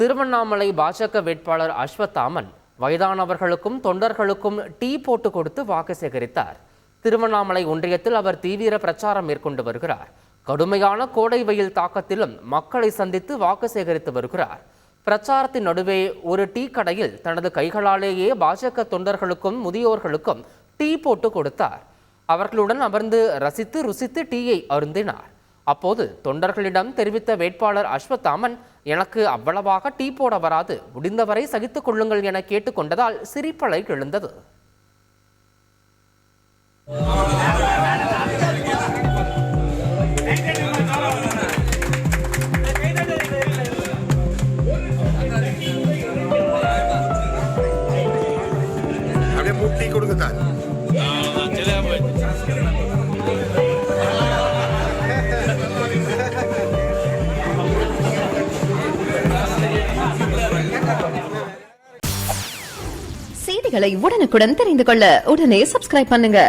திருவண்ணாமலை பாஜக வேட்பாளர் அஸ்வத்தாமன் வயதானவர்களுக்கும் தொண்டர்களுக்கும் டீ போட்டு கொடுத்து வாக்கு சேகரித்தார். திருவண்ணாமலை ஒன்றியத்தில் அவர் தீவிர பிரச்சாரம் மேற்கொண்டு வருகிறார். கடுமையான கோடை வெயில் தாக்கத்திலும் மக்களை சந்தித்து வாக்கு சேகரித்து வருகிறார். பிரச்சாரத்தின் நடுவே ஒரு டீ கடையில் தனது கைகளாலேயே பாஜக தொண்டர்களுக்கும் முதியோர்களுக்கும் டீ போட்டு கொடுத்தார். அவர்களுடன் அமர்ந்து ரசித்து ருசித்து டீயை அருந்தினார். அப்போது தொண்டர்களிடம் தெரிவித்த வேட்பாளர் அஸ்வத்தாமன், எனக்கு அவ்வளவாக டீ போட வராது, முடிந்தவரை சகித்துக் கொள்ளுங்கள் என கேட்டுக்கொண்டதால் சிரிப்பலை எழுந்தது. செய்திகளை உடனுக்குடன் தெரிந்து கொள்ள உடனே சப்ஸ்கிரைப் பண்ணுங்க.